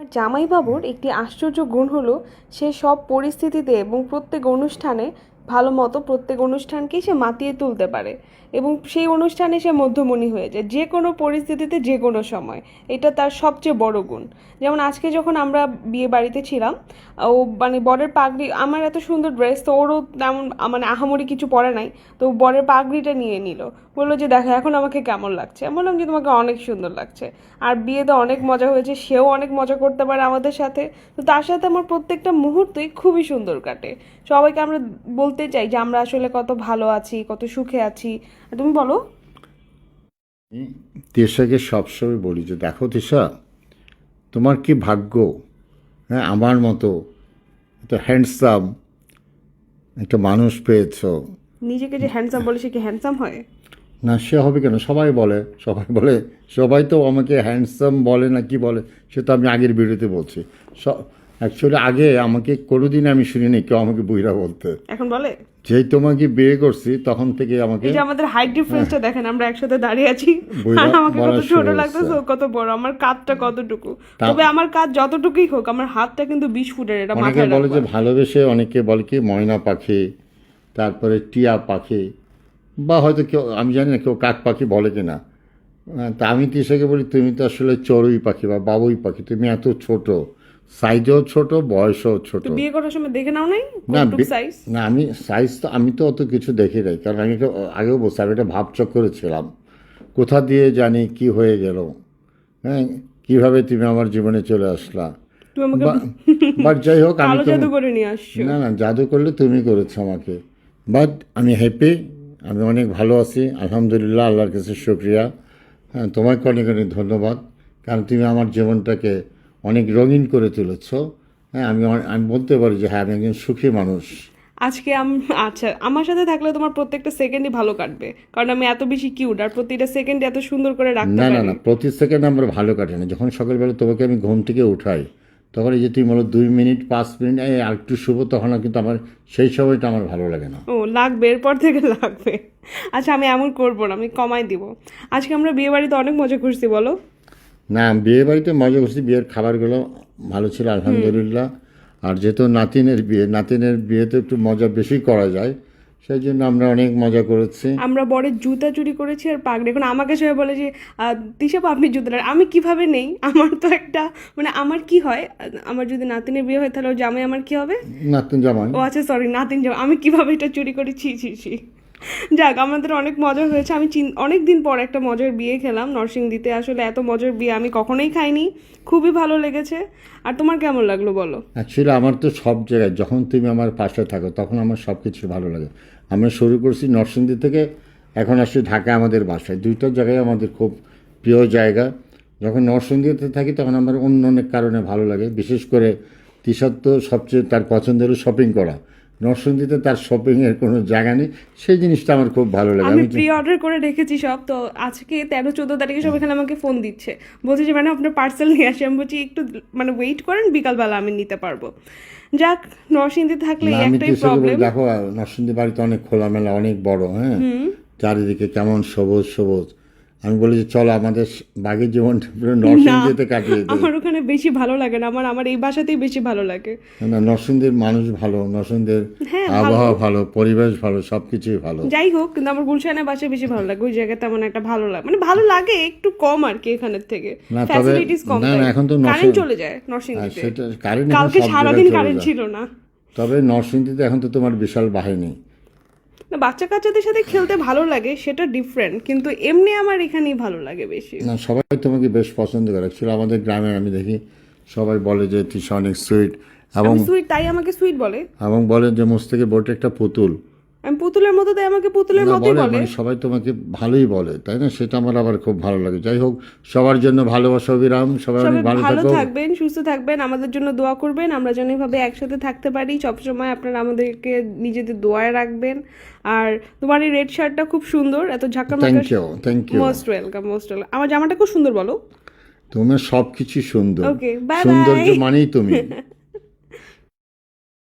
আর জামাইবাবুর একটি আশ্চর্য গুণ হলো সে সব পরিস্থিতিতে এবং প্রত্যেক অনুষ্ঠানে ভালো মতো প্রত্যেক অনুষ্ঠানকেই সে মাতিয়ে তুলতে পারে এবং সেই অনুষ্ঠানে সে মধ্যমণি হয়ে যায় যে কোনো পরিস্থিতিতে যে কোনো সময়। এটা তার সবচেয়ে বড় গুণ। যেমন আজকে যখন আমরা বিয়ে বাড়িতে ছিলাম, ও মানে বরের পাগড়ি, আমার এত সুন্দর ড্রেস তো ওরও তেমন মানে আহামরি কিছু পরে নাই, তো বরের পাগড়িটা নিয়ে নিল, বললো যে দেখো এখন আমাকে কেমন লাগছে। আমি বললাম যে তোমাকে অনেক সুন্দর লাগছে। আর বিয়েতে অনেক মজা হয়েছে, সেও অনেক মজা করতে পারে আমাদের সাথে। তো তার সাথে আমার প্রত্যেকটা মুহূর্তই খুবই সুন্দর কাটে। সবাইকে আমরা বলতে চাই যে আমরা আসলে কত ভালো আছি, কত সুখে আছি। আর তুমি বলো। আমি তিশাকে সবসময় বলি যে দেখো তিশা, তোমার কি ভাগ্য, হ্যাঁ, আমার মতো এত হ্যান্ডসাম একটা মানুষ পেয়েছো। নিজেকে যে হ্যান্ডসাম বলে সে কি হ্যান্ডসাম হয়? না, সে হবে কেন, সবাই বলে, সবাই বলে, সবাই তো আমাকে হ্যান্ডসাম বলে না কি বলে, সে তো আমি আগের ভিডিওতে বলছি। অ্যাকচুয়ালি আগে আমাকে কোনোদিন আমি শুনিনি কেউ আমাকে বুইরা বলতে। এখন বলে? যেই তোমাকে বিয়ে করছি তখন থেকে আমাকে, এই যে আমাদের হাইট ডিফারেন্সটা দেখেন, আমরা একসাথে দাঁড়িয়ে আছি আর আমাকে কত ছোট লাগতেছে, ও কত বড়, আমার কাঁধটা কতটুকু। তবে আমার কাঁধ যতটুকুই হোক, আমার হাতটা কিন্তু 20 ফুটের, এটা অনেকে মাথায় বলে রাখবা। যে ভালোবেসে, অনেকে বলে কি ময়না পাখি, তারপরে টিয়া পাখি, বা হয়তো কেউ, আমি জানি না কেউ কাক পাখি বলে কিনা। তা আমি তিশাকে বলি তুমি তো আসলে চড়ুই পাখি বা বাবুই পাখি, তুমি এত ছোট, সাইজও ছোট, বয়সও ছোট। তো বিয়ে করার সময় দেখে নাও নাই না কতটুকু সাইজ? না, আমি সাইজ তো, আমি তো অত কিছু দেখি নাই, কারণ আমি তো আগেও বলছি আমি একটা ভাবচক্করে ছিলাম, কোথা দিয়ে জানি কি হয়ে গেল, হ্যাঁ, কীভাবে তুমি আমার জীবনে চলে আসলা। তুমি আমাকে বাট যাই হোক, আমি কালো তো, জাদু করে নিয়ে আসছো। না না, জাদু করলে তুমি করেছো আমাকে। বাট আমি হ্যাপি, আমি অনেক ভালো আছি আলহামদুলিল্লাহ, আল্লাহর কাছে শুকরিয়া। হ্যাঁ, তোমাকে অনেক অনেক ধন্যবাদ, কারণ তুমি আমার জীবনটাকে অনেক রঙিন করে তুলেছ। হ্যাঁ, আমি বলতে পারি যে হ্যাঁ, আমি একজন সুখী মানুষ। আজকে আচ্ছা, আমার সাথে থাকলে তোমার প্রত্যেকটা সেকেন্ডই ভালো কাটবে, কারণ আমি এত বেশি কিউট আর প্রতিটা সেকেন্ড এত সুন্দর করে রাখতে না না পারি। না, প্রতি সেকেন্ড আমার ভালো কাটে না। যখন সকালবেলা তোমাকে আমি ঘুম থেকে উঠাই, তখন এই যে তুমি বলো 2 মিনিট 5 মিনিট আর একটু শুভ, তখন কিন্তু আমার সেই সময়টা আমার ভালো লাগে না। ও লাগবে, এরপর থেকে লাগবে। আচ্ছা আমি এমন করবো না, আমি কমাই দিব। আজকে আমরা বিয়ে বাড়িতে অনেক মজা করছি, বলো। না, বিয়ে বাড়িতে মজা করছি, বিয়ের খাবারগুলো ভালো ছিল আলহামদুলিল্লাহ। আর যেহেতু নাতিনের বিয়েতে একটু মজা বেশি করা যায়, সেই জন্য আমরা অনেক মজা করেছি। আমরা বরের জুতা চুরি করেছি আর পাগড়ি। এখন আমাকে সবাই বলে যে দিশা আপনি জুতাটা, আমি কিভাবে নেই? আমার তো একটা মানে আমার কি হয়, আমার যদি নাতিনের বিয়ে হয় তাহলে ওর জামাই আমার কি হবে? নাতিন জামাই। ও আচ্ছা সরি, নাতিন জামাই। আমি কিভাবে এটা চুরি করেছি, ছি। যাক, আমাদের অনেক মজা হয়েছে। আমি অনেক দিন পর একটা মজার বিয়ে খেলাম নরসিংদীতে। আসলে এত মজার বিয়ে আমি কখনোই খাইনি, খুবই ভালো লেগেছে। আর তোমার কেমন লাগলো বলো? অ্যাকচুয়ালি আমার তো সব জায়গায় যখন তুমি আমার পাশে থাকো তখন আমার সব কিছু ভালো লাগে। আমরা শুরু করছি নরসিংদী থেকে, এখন আসছি ঢাকা আমাদের বাসায়, দুইটা জায়গায় আমাদের খুব প্রিয় জায়গা। যখন নরসিংদীতে থাকি তখন আমার অন্য অনেক কারণে ভালো লাগে, বিশেষ করে তিশার তো সবচেয়ে তার পছন্দের শপিং করা। নরসিংদীতে তার শপিংয়ের কোনো জায়গা নেই, সেই জিনিসটা আমার খুব ভালো লাগে। আমি প্রি অর্ডার করে রেখেছি সব। তো আজকে 13-14 তারিখে সব এখানে আমাকে ফোন দিচ্ছে, বলছে যে মানে আপনার পার্সেল নিয়ে আসি। আমি বলছি একটু মানে ওয়েট করেন, বিকালবেলা আমি নিতে পারবো। যাক, নরসিংদী থাকলে না, এই আমি একটাই তিশাকে বলি প্রবলেম। দেখো নরসিংদী বাড়িতে অনেক খোলামেলা, অনেক বড়, হ্যাঁ, চারিদিকে কেমন সবুজ সবুজ। আমি বলি যে চলো আমাদের বাকি জীবনটা পুরো না, নরসিংদীতে কাটিয়ে দিই। আমার ওখানে বেশি ভালো লাগে না, আমার এই বাসাতেই বেশি ভালো লাগে। না, নরসিংদীর মানুষ ভালো, নরসিংদীর হ্যাঁ, আবহাওয়া ভালো, পরিবেশ ভালো, সব কিছুই ভালো। যাই হোক, কিন্তু আমার গুলশানের বাসায় বেশি ভালো লাগে। ওই জায়গায় তেমন একটা ভালো লাগে, মানে ভালো লাগে একটু কম আর কি এখানের থেকে। না, তবে ফ্যাসিলিটিস কম। না না, এখন তো কারেন্ট চলে যায় নরসিংদীতে। সেটা কারেন্ট এখন কালকে সব সারাদিন জায়গায় চলে কারেন্ট যায়। ছিল না। তবে নরসিংদীতে এখন তো তোমার বিশাল বাহিনী। না, বাচ্চা কাচ্চাদের সাথে খেলতে ভালো লাগে, সেটা ডিফারেন্ট, কিন্তু এমনি আমার এখানেই ভালো লাগে বেশি। না, সবাই তোমাকে বেশ পছন্দ করে। অ্যাকচুয়ালি আমাদের গ্রামে আমি দেখি সবাই বলে যে তিশা অনেক সুইট, এবং আমি সুইট, তাই আমাকে সুইট বলে। বলে যে মোষ থেকে বটে একটা পুতুল। আমি পুতুলের মতো, তাই আমাকে পুতুলের না, মতোই বলে বলে। মানে সবাই তোমাকে ভালোই বলে, তাই না? সেটা আমার আবার খুব ভালো লাগে। যাই হোক, সবার জন্য ভালোবাসা অবিরাম, সবাই সবাই অনেক ভালো ভালো থাকো। থাকবেন, সুস্থ থাকবেন, আমাদের জন্য দোয়া করবেন, আমরা যেন এভাবে একসাথে থাকতে পারি সবসময়। আপনারা আমাদেরকে নিজেদের দোয়ায় রাখবেন। আর তোমার এই রেড শার্টটা খুব সুন্দর, এত ঝাঁকামাকা। Thank you. Most welcome, most welcome. আমার জামাটা খুব সুন্দর, বলো। তোমার সব কিছু সুন্দর, ওকে, বাই বাই। সৌন্দর্য মানেই তুমি।